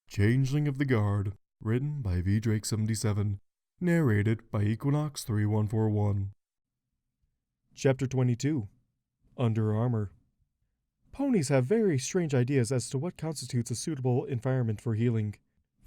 Changeling of the Guard, written by V. Drake 77, narrated by Equinox 3141. Chapter 22. Under Armor. Ponies have very strange ideas as to what constitutes a suitable environment for healing.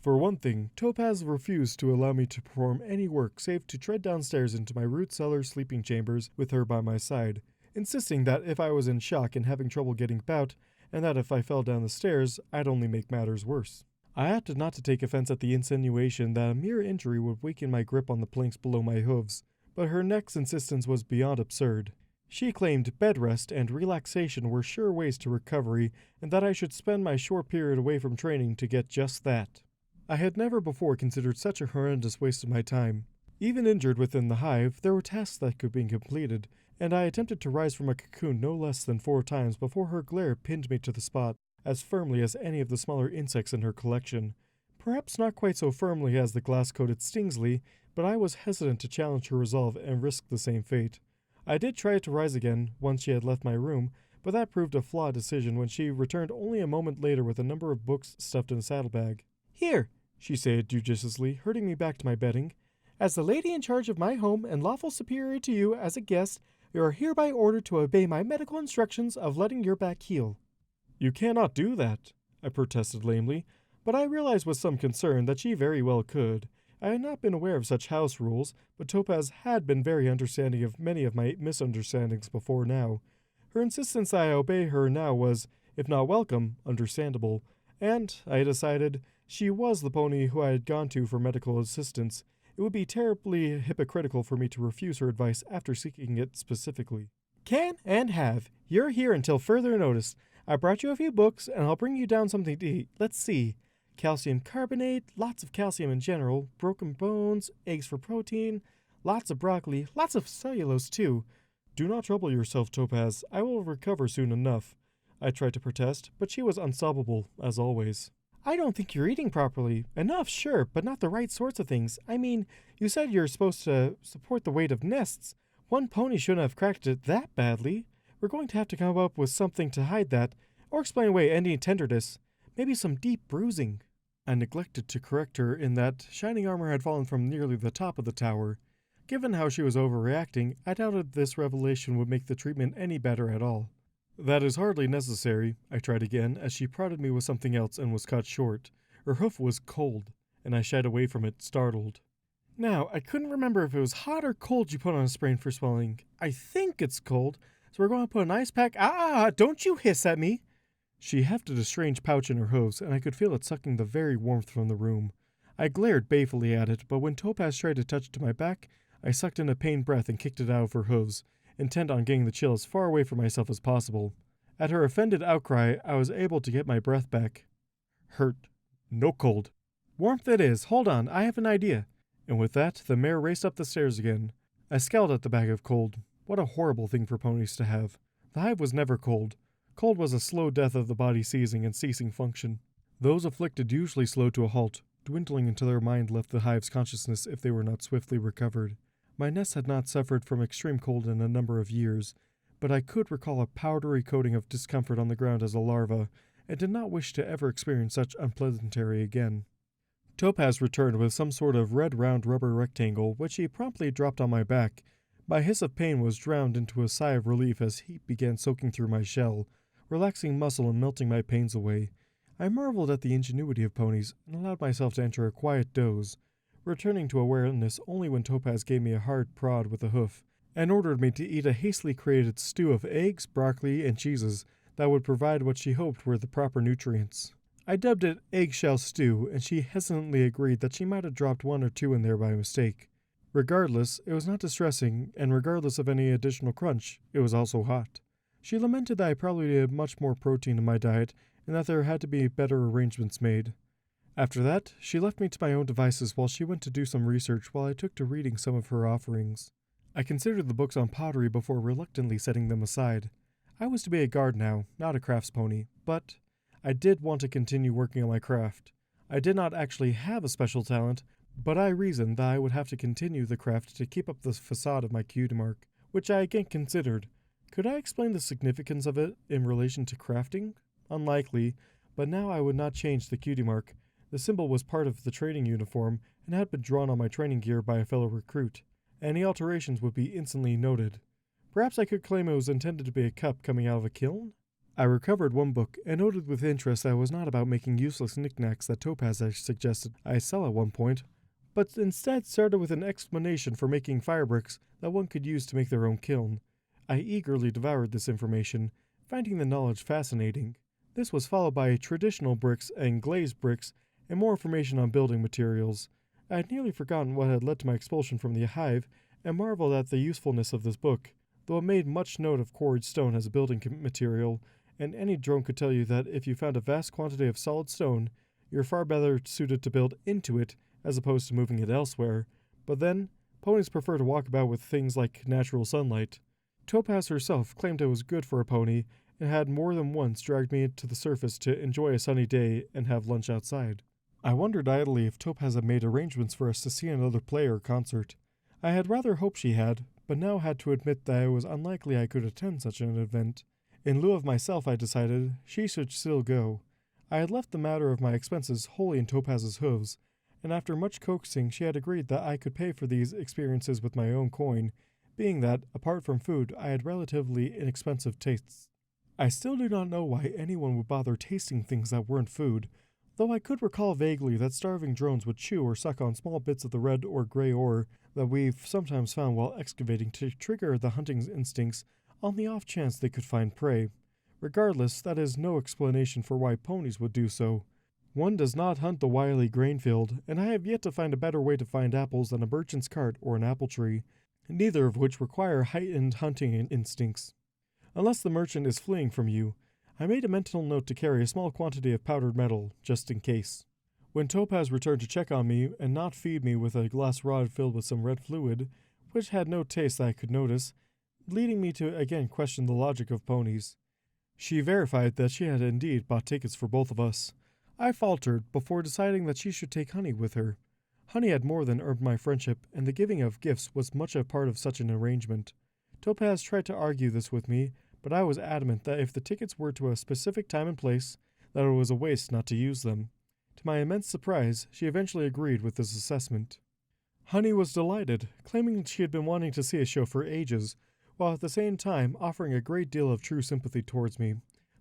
For one thing, Topaz refused to allow me to perform any work save to tread downstairs into my root cellar sleeping chambers with her by my side, insisting that if I was in shock and having trouble getting about, and that if I fell down the stairs, I'd only make matters worse. I opted not to take offense at the insinuation that a mere injury would weaken my grip on the planks below my hooves, but her next insistence was beyond absurd. She claimed bed rest and relaxation were sure ways to recovery, and that I should spend my short period away from training to get just that. I had never before considered such a horrendous waste of my time. Even injured within the hive, there were tasks that could be completed, and I attempted to rise from a cocoon no less than 4 times before her glare pinned me to the spot as firmly as any of the smaller insects in her collection. Perhaps not quite so firmly as the glass-coated Stingsley, but I was hesitant to challenge her resolve and risk the same fate. I did try to rise again once she had left my room, but that proved a flawed decision when she returned only a moment later with a number of books stuffed in a saddlebag. "Here," she said judiciously, herding me back to my bedding. "As the lady in charge of my home and lawful superior to you as a guest, you are hereby ordered to obey my medical instructions of letting your back heal." "You cannot do that," I protested lamely, but I realized with some concern that she very well could. I had not been aware of such house rules, but Topaz had been very understanding of many of my misunderstandings before now. Her insistence I obey her now was, if not welcome, understandable, and, I decided, she was the pony who I had gone to for medical assistance. It would be terribly hypocritical for me to refuse her advice after seeking it specifically. "Can and have. You're here until further notice. I brought you a few books, and I'll bring you down something to eat. Let's see. Calcium carbonate, lots of calcium in general, broken bones, eggs for protein, lots of broccoli, lots of cellulose too." "Do not trouble yourself, Topaz. I will recover soon enough." I tried to protest, but she was unsolvable, as always. "I don't think you're eating properly. Enough, sure, but not the right sorts of things. I mean, you said you're supposed to support the weight of nests. One pony shouldn't have cracked it that badly. We're going to have to come up with something to hide that, or explain away any tenderness. Maybe some deep bruising." I neglected to correct her in that shining armor had fallen from nearly the top of the tower. Given how she was overreacting, I doubted this revelation would make the treatment any better at all. "That is hardly necessary," I tried again, as she prodded me with something else and was cut short. Her hoof was cold, and I shied away from it, startled. "Now, I couldn't remember if it was hot or cold you put on a sprain for swelling. I think it's cold, so we're going to put an ice pack—" Don't you hiss at me!" She hefted a strange pouch in her hooves, and I could feel it sucking the very warmth from the room. I glared balefully at it, but when Topaz tried to touch to my back, I sucked in a pained breath and kicked it out of her hooves, intent on getting the chill as far away from myself as possible. At her offended outcry, I was able to get my breath back. "Hurt. No cold." "Warmth it is. Hold on, I have an idea." And with that, the mare raced up the stairs again. I scowled at the bag of cold. What a horrible thing for ponies to have. The hive was never cold. Cold was a slow death of the body seizing and ceasing function. Those afflicted usually slowed to a halt, dwindling until their mind left the hive's consciousness if they were not swiftly recovered. My nest had not suffered from extreme cold in a number of years, but I could recall a powdery coating of discomfort on the ground as a larva, and did not wish to ever experience such unpleasantry again. Topaz returned with some sort of red round rubber rectangle, which he promptly dropped on my back. My hiss of pain was drowned into a sigh of relief as heat began soaking through my shell, relaxing muscle and melting my pains away. I marveled at the ingenuity of ponies, and allowed myself to enter a quiet doze, returning to awareness only when Topaz gave me a hard prod with a hoof, and ordered me to eat a hastily created stew of eggs, broccoli, and cheeses that would provide what she hoped were the proper nutrients. I dubbed it eggshell stew, and she hesitantly agreed that she might have dropped 1 or 2 in there by mistake. Regardless, it was not distressing, and regardless of any additional crunch, it was also hot. She lamented that I probably needed much more protein in my diet, and that there had to be better arrangements made. After that, she left me to my own devices while she went to do some research while I took to reading some of her offerings. I considered the books on pottery before reluctantly setting them aside. I was to be a guard now, not a crafts pony, but I did want to continue working on my craft. I did not actually have a special talent, but I reasoned that I would have to continue the craft to keep up the facade of my cutie mark, which I again considered. Could I explain the significance of it in relation to crafting? Unlikely, but now I would not change the cutie mark. The symbol was part of the training uniform and had been drawn on my training gear by a fellow recruit. Any alterations would be instantly noted. Perhaps I could claim it was intended to be a cup coming out of a kiln? I recovered one book and noted with interest that it was not about making useless knickknacks that Topaz had suggested I sell at one point, but instead started with an explanation for making fire bricks that one could use to make their own kiln. I eagerly devoured this information, finding the knowledge fascinating. This was followed by traditional bricks and glazed bricks and more information on building materials. I had nearly forgotten what had led to my expulsion from the hive and marveled at the usefulness of this book, though it made much note of quarried stone as a building material, and any drone could tell you that if you found a vast quantity of solid stone, you're far better suited to build into it as opposed to moving it elsewhere. But then, ponies prefer to walk about with things like natural sunlight. Topaz herself claimed it was good for a pony, and had more than once dragged me to the surface to enjoy a sunny day and have lunch outside. I wondered idly if Topaz had made arrangements for us to see another play or concert. I had rather hoped she had, but now had to admit that it was unlikely I could attend such an event. In lieu of myself, I decided, she should still go. I had left the matter of my expenses wholly in Topaz's hooves, and after much coaxing she had agreed that I could pay for these experiences with my own coin, being that, apart from food, I had relatively inexpensive tastes. I still do not know why anyone would bother tasting things that weren't food, though I could recall vaguely that starving drones would chew or suck on small bits of the red or gray ore that we've sometimes found while excavating to trigger the hunting instincts on the off chance they could find prey. Regardless, that is no explanation for why ponies would do so. One does not hunt the wily grain field, and I have yet to find a better way to find apples than a merchant's cart or an apple tree, neither of which require heightened hunting instincts. Unless the merchant is fleeing from you, I made a mental note to carry a small quantity of powdered metal, just in case. When Topaz returned to check on me and not feed me with a glass rod filled with some red fluid, which had no taste that I could notice, leading me to again question the logic of ponies. She verified that she had indeed bought tickets for both of us. I faltered before deciding that she should take Honey with her. Honey had more than earned my friendship, and the giving of gifts was much a part of such an arrangement. Topaz tried to argue this with me, but I was adamant that if the tickets were to a specific time and place, that it was a waste not to use them. To my immense surprise, she eventually agreed with this assessment. Honey was delighted, claiming she had been wanting to see a show for ages, while at the same time offering a great deal of true sympathy towards me,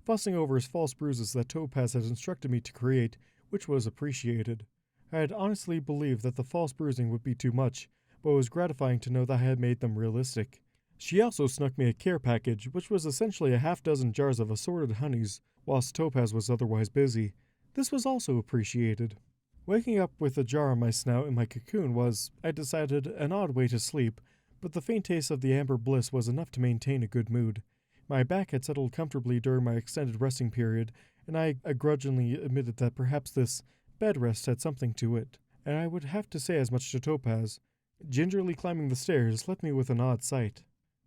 fussing over his false bruises that Topaz had instructed me to create, which was appreciated. I had honestly believed that the false bruising would be too much, but it was gratifying to know that I had made them realistic. She also snuck me a care package, which was essentially a half-dozen jars of assorted honeys, whilst Topaz was otherwise busy. This was also appreciated. Waking up with a jar on my snout in my cocoon was, I decided, an odd way to sleep, but the faint taste of the amber bliss was enough to maintain a good mood. My back had settled comfortably during my extended resting period, and I grudgingly admitted that perhaps this bed rest had something to it, and I would have to say as much to Topaz. Gingerly climbing the stairs left me with an odd sight.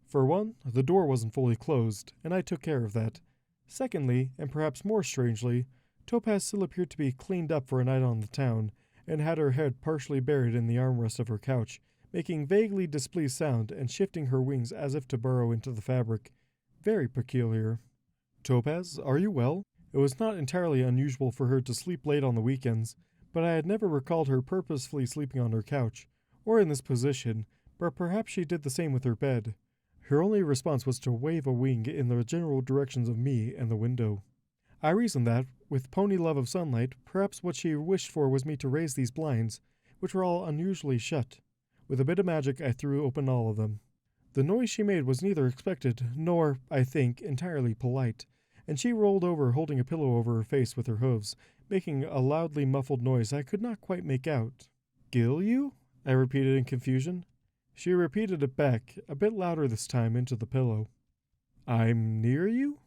For one, the door wasn't fully closed, and I took care of that. Secondly, and perhaps more strangely, Topaz still appeared to be cleaned up for a night on the town, and had her head partially buried in the armrest of her couch, making vaguely displeased sound and shifting her wings as if to burrow into the fabric. Very peculiar. Topaz, are you well? It was not entirely unusual for her to sleep late on the weekends, but I had never recalled her purposefully sleeping on her couch, or in this position, but perhaps she did the same with her bed. Her only response was to wave a wing in the general directions of me and the window. I reasoned that, with pony love of sunlight, perhaps what she wished for was me to raise these blinds, which were all unusually shut. With a bit of magic, I threw open all of them. The noise she made was neither expected, nor, I think, entirely polite, and she rolled over holding a pillow over her face with her hooves, making a loudly muffled noise I could not quite make out. "Gill you?" I repeated in confusion. She repeated it back, a bit louder this time, into the pillow. "I'm near you?"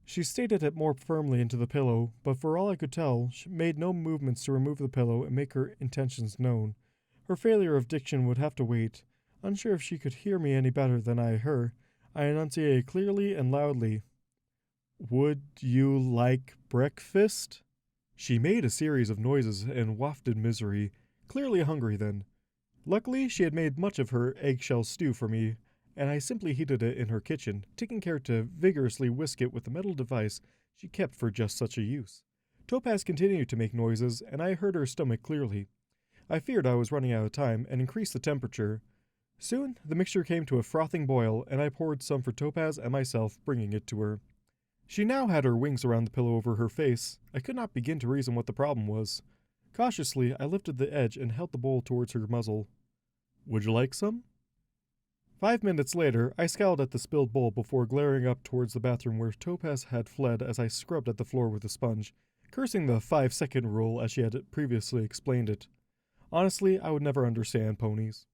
She stated it more firmly into the pillow, but for all I could tell, she made no movements to remove the pillow and make her intentions known. Her failure of diction would have to wait. Unsure if she could hear me any better than I her, I enunciated clearly and loudly. "Would you like breakfast?" She made a series of noises and wafted misery, clearly hungry then. Luckily, she had made much of her eggshell stew for me, and I simply heated it in her kitchen, taking care to vigorously whisk it with a metal device she kept for just such a use. Topaz continued to make noises, and I heard her stomach clearly. I feared I was running out of time and increased the temperature. Soon, the mixture came to a frothing boil, and I poured some for Topaz and myself, bringing it to her. She now had her wings around the pillow over her face. I could not begin to reason what the problem was. Cautiously, I lifted the edge and held the bowl towards her muzzle. "Would you like some?" 5 minutes later, I scowled at the spilled bowl before glaring up towards the bathroom where Topaz had fled as I scrubbed at the floor with a sponge, cursing the 5-second rule as she had previously explained it. Honestly, I would never understand ponies.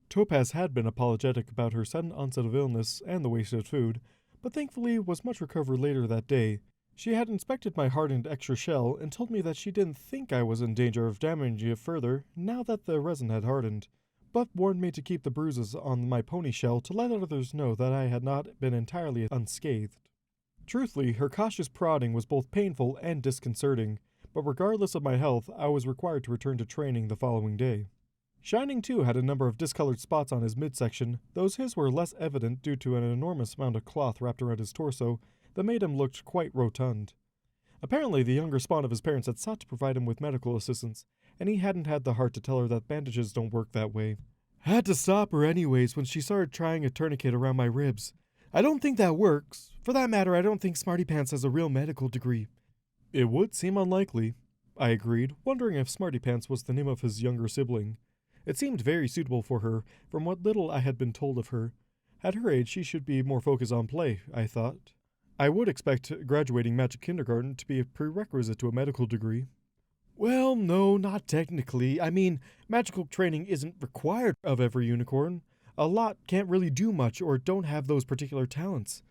Topaz had been apologetic about her sudden onset of illness and the wasted food, but thankfully was much recovered later that day. She had inspected my hardened extra shell and told me that she didn't think I was in danger of damaging it further now that the resin had hardened, but warned me to keep the bruises on my pony shell to let others know that I had not been entirely unscathed. Truthfully, her cautious prodding was both painful and disconcerting, but regardless of my health, I was required to return to training the following day. Shining, too, had a number of discolored spots on his midsection, though his were less evident due to an enormous amount of cloth wrapped around his torso that made him look quite rotund. Apparently, the younger spawn of his parents had sought to provide him with medical assistance, and he hadn't had the heart to tell her that bandages don't work that way. Had to stop her anyways when she started trying a tourniquet around my ribs. I don't think that works. For that matter, I don't think Smarty Pants has a real medical degree. It would seem unlikely, I agreed, wondering if Smarty Pants was the name of his younger sibling. It seemed very suitable for her, from what little I had been told of her. At her age, she should be more focused on play, I thought. I would expect graduating magic kindergarten to be a prerequisite to a medical degree. Well, no, not technically. I mean, magical training isn't required of every unicorn. A lot can't really do much or don't have those particular talents.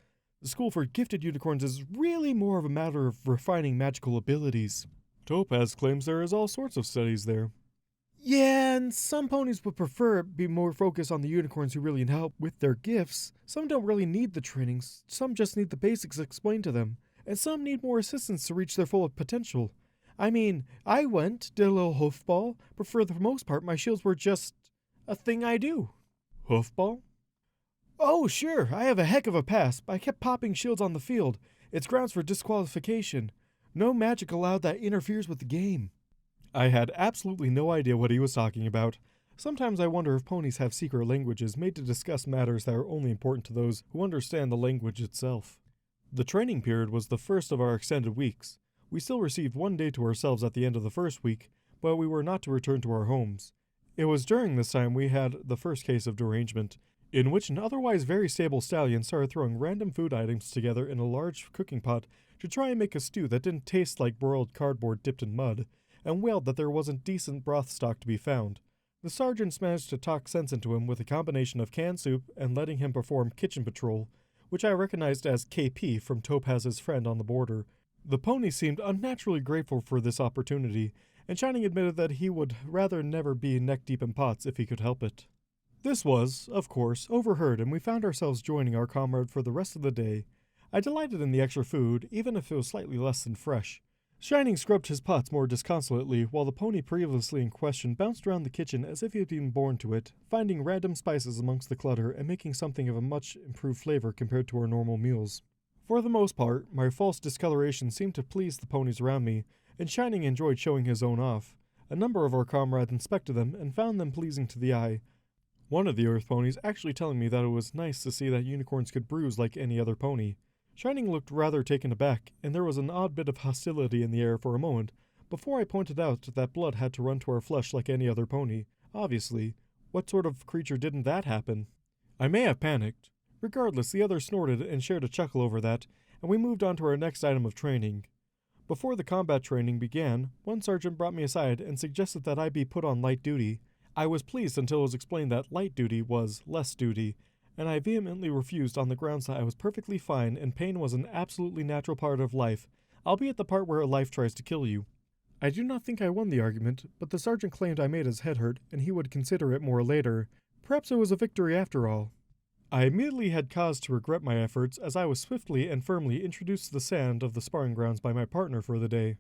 The school for gifted unicorns is really more of a matter of refining magical abilities. Topaz claims there is all sorts of studies there. Yeah, and some ponies would prefer be more focused on the unicorns who really need help with their gifts. Some don't really need the trainings, some just need the basics explained to them, and some need more assistance to reach their full potential. I mean, I did a little hoofball, but for the most part my shields were just a thing I do. Hoofball? Oh, sure, I have a heck of a pass, but I kept popping shields on the field. It's grounds for disqualification. No magic allowed that interferes with the game. I had absolutely no idea what he was talking about. Sometimes I wonder if ponies have secret languages made to discuss matters that are only important to those who understand the language itself. The training period was the first of our extended weeks. We still received 1 day to ourselves at the end of the first week, but we were not to return to our homes. It was during this time we had the first case of derangement, in which an otherwise very stable stallion started throwing random food items together in a large cooking pot to try and make a stew that didn't taste like broiled cardboard dipped in mud, and wailed that there wasn't decent broth stock to be found. The sergeants managed to talk sense into him with a combination of canned soup and letting him perform kitchen patrol, which I recognized as KP from Topaz's friend on the border. The pony seemed unnaturally grateful for this opportunity, and Shining admitted that he would rather never be neck-deep in pots if he could help it. This was, of course, overheard, and we found ourselves joining our comrade for the rest of the day. I delighted in the extra food, even if it was slightly less than fresh. Shining scrubbed his pots more disconsolately, while the pony previously in question bounced around the kitchen as if he had been born to it, finding random spices amongst the clutter and making something of a much improved flavor compared to our normal meals. For the most part, my false discoloration seemed to please the ponies around me, and Shining enjoyed showing his own off. A number of our comrades inspected them and found them pleasing to the eye. One of the earth ponies actually telling me that it was nice to see that unicorns could bruise like any other pony. Shining looked rather taken aback, and there was an odd bit of hostility in the air for a moment, before I pointed out that blood had to run to our flesh like any other pony. Obviously. What sort of creature didn't that happen? I may have panicked. Regardless, the others snorted and shared a chuckle over that, and we moved on to our next item of training. Before the combat training began, one sergeant brought me aside and suggested that I be put on light duty. I was pleased until it was explained that light duty was less duty, and I vehemently refused on the grounds that I was perfectly fine and pain was an absolutely natural part of life, albeit the part where a life tries to kill you. I do not think I won the argument, but the sergeant claimed I made his head hurt, and he would consider it more later. Perhaps it was a victory after all. I immediately had cause to regret my efforts, as I was swiftly and firmly introduced to the sand of the sparring grounds by my partner for the day.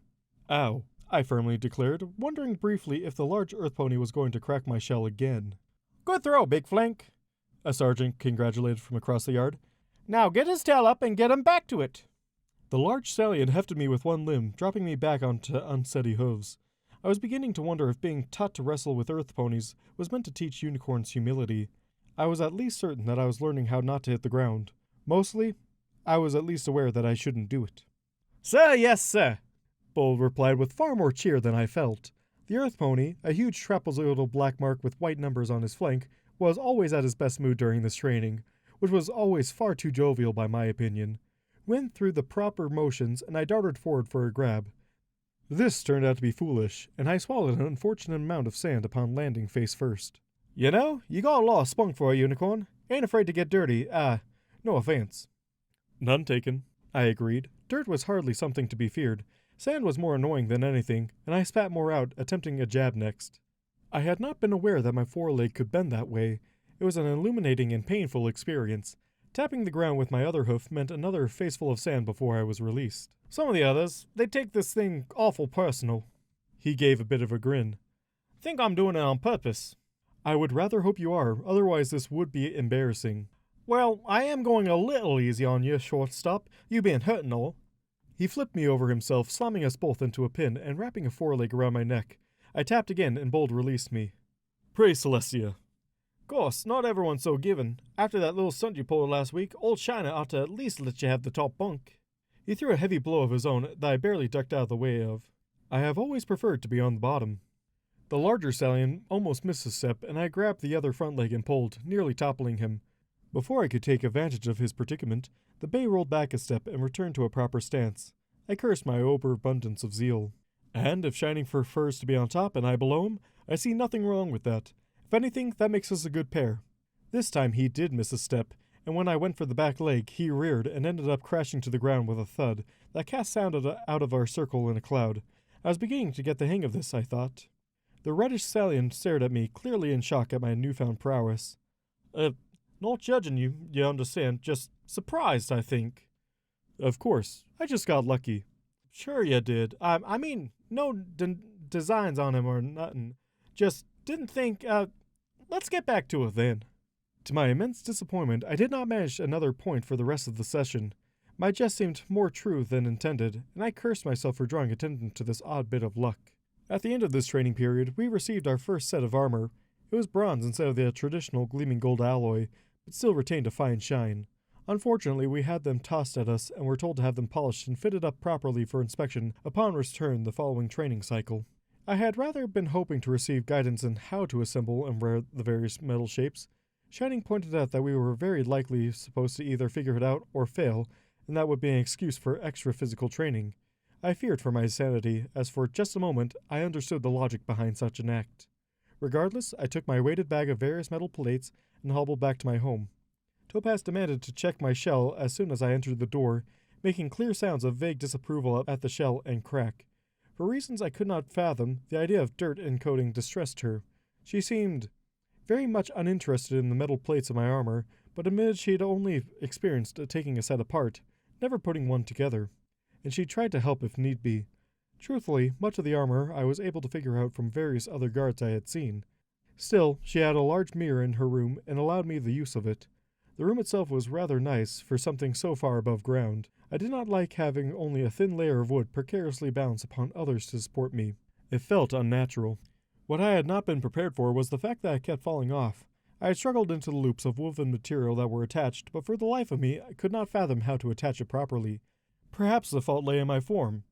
Ow, I firmly declared, wondering briefly if the large earth pony was going to crack my shell again. Good throw, Big Flank, a sergeant congratulated from across the yard. Now get his tail up and get him back to it. The large stallion hefted me with one limb, dropping me back onto unsteady hooves. I was beginning to wonder if being taught to wrestle with earth ponies was meant to teach unicorns humility. I was at least certain that I was learning how not to hit the ground. Mostly, I was at least aware that I shouldn't do it. "Sir, yes, sir," Bold replied with far more cheer than I felt. The earth pony, a huge trapezoidal black mark with white numbers on his flank, was always at his best mood during this training, which was always far too jovial by my opinion. Went through the proper motions, and I darted forward for a grab. This turned out to be foolish, and I swallowed an unfortunate amount of sand upon landing face first. "You know, you got a lot of spunk for a unicorn. Ain't afraid to get dirty. No offense." "None taken," I agreed. Dirt was hardly something to be feared. Sand was more annoying than anything, and I spat more out, attempting a jab next. I had not been aware that my foreleg could bend that way. It was an illuminating and painful experience. Tapping the ground with my other hoof meant another faceful of sand before I was released. "Some of the others, they take this thing awful personal." He gave a bit of a grin. "Think I'm doing it on purpose." "I would rather hope you are, otherwise this would be embarrassing." "Well, I am going a little easy on you, shortstop, you being hurt and all." He flipped me over himself, slamming us both into a pin and wrapping a foreleg around my neck. I tapped again, and Bold released me. "Praise Celestia." "Course, not everyone's so given. After that little stunt you pulled last week, old China ought to at least let you have the top bunk." He threw a heavy blow of his own that I barely ducked out of the way of. I have always preferred to be on the bottom. The larger stallion almost missed a step, and I grabbed the other front leg and pulled, nearly toppling him. Before I could take advantage of his predicament, the bay rolled back a step and returned to a proper stance. I cursed my overabundance of zeal. And if Shining prefers to be on top and I below him, I see nothing wrong with that. If anything, that makes us a good pair. This time he did miss a step, and when I went for the back leg, he reared and ended up crashing to the ground with a thud that cast sound out of our circle in a cloud. I was beginning to get the hang of this, I thought. The reddish stallion stared at me, clearly in shock at my newfound prowess. Not judging you, you understand, just surprised, I think." "Of course, I just got lucky." "Sure you did. I mean, no designs on him or nothing. Just didn't think, let's get back to it then." To my immense disappointment, I did not manage another point for the rest of the session. My jest seemed more true than intended, and I cursed myself for drawing attention to this odd bit of luck. At the end of this training period, we received our first set of armor. It was bronze instead of the traditional gleaming gold alloy, but still retained a fine shine. Unfortunately, we had them tossed at us and were told to have them polished and fitted up properly for inspection upon return the following training cycle. I had rather been hoping to receive guidance in how to assemble and wear the various metal shapes. Shining pointed out that we were very likely supposed to either figure it out or fail, and that would be an excuse for extra physical training. I feared for my sanity, as for just a moment I understood the logic behind such an act. Regardless, I took my weighted bag of various metal plates and hobbled back to my home. Topaz demanded to check my shell as soon as I entered the door, making clear sounds of vague disapproval at the shell and crack. For reasons I could not fathom, the idea of dirt and coating distressed her. She seemed very much uninterested in the metal plates of my armor, but admitted she had only experienced taking a set apart, never putting one together, and she tried to help if need be. Truthfully, much of the armor I was able to figure out from various other guards I had seen. Still, she had a large mirror in her room and allowed me the use of it. The room itself was rather nice for something so far above ground. I did not like having only a thin layer of wood precariously balanced upon others to support me. It felt unnatural. What I had not been prepared for was the fact that I kept falling off. I had struggled into the loops of woven material that were attached, but for the life of me I could not fathom how to attach it properly. Perhaps the fault lay in my form.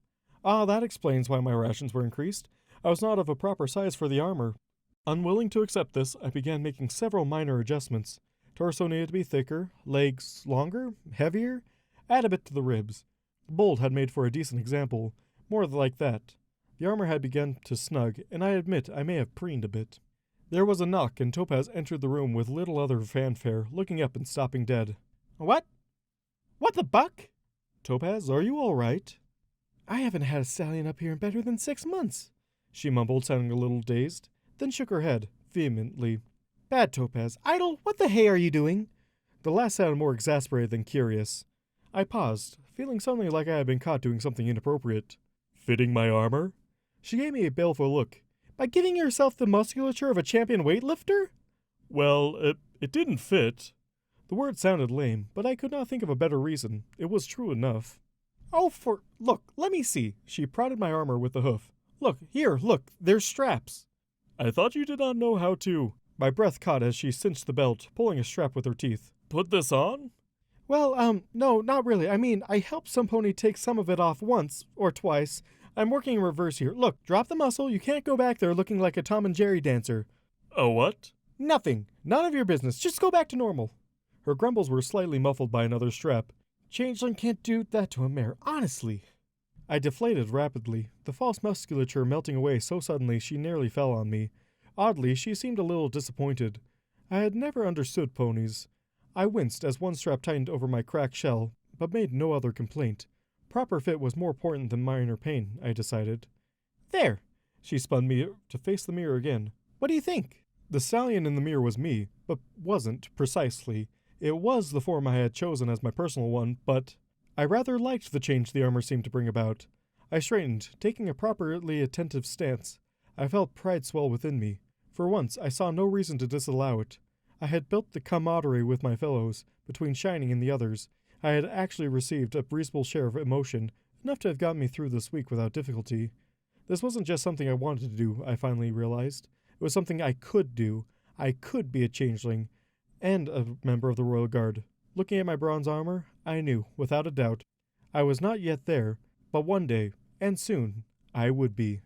That explains why my rations were increased. I was not of a proper size for the armor. Unwilling to accept this, I began making several minor adjustments. Torso needed to be thicker, legs longer, heavier, add a bit to the ribs. The Bold had made for a decent example, more like that. The armor had begun to snug, and I admit I may have preened a bit. There was a knock, and Topaz entered the room with little other fanfare, looking up and stopping dead. "What? What the buck?" "Topaz, are you all right?" "I haven't had a stallion up here in better than 6 months," she mumbled, sounding a little dazed, then shook her head, vehemently. "Bad Topaz, idle, what the hay are you doing?" The last sounded more exasperated than curious. I paused, feeling suddenly like I had been caught doing something inappropriate. "Fitting my armor?" She gave me a baleful look. "By giving yourself the musculature of a champion weightlifter?" "Well, it didn't fit." The word sounded lame, but I could not think of a better reason. It was true enough. Look, let me see. She prodded my armor with the hoof. Look, there's straps. I thought you did not know how to. My breath caught as she cinched the belt, pulling a strap with her teeth. Put this on? Well, no, not really. I mean, I helped some pony take some of it off once, or twice. I'm working in reverse here. Look, drop the muscle. You can't go back there looking like a Tom and Jerry dancer. A what? Nothing. None of your business. Just go back to normal. Her grumbles were slightly muffled by another strap. Changeling can't do that to a mare, honestly. I deflated rapidly, the false musculature melting away so suddenly she nearly fell on me. Oddly, she seemed a little disappointed. I had never understood ponies. I winced as one strap tightened over my cracked shell, but made no other complaint. Proper fit was more important than minor pain, I decided. There! She spun me to face the mirror again. What do you think? The stallion in the mirror was me, but wasn't, precisely. It was the form I had chosen as my personal one, but I rather liked the change the armor seemed to bring about. I straightened, taking a properly attentive stance. I felt pride swell within me. For once, I saw no reason to disallow it. I had built the camaraderie with my fellows, between Shining and the others. I had actually received a reasonable share of emotion, enough to have gotten me through this week without difficulty. This wasn't just something I wanted to do, I finally realized. It was something I could do. I could be a changeling, and a member of the Royal Guard. Looking at my bronze armor, I knew, without a doubt, I was not yet there, but one day, and soon, I would be.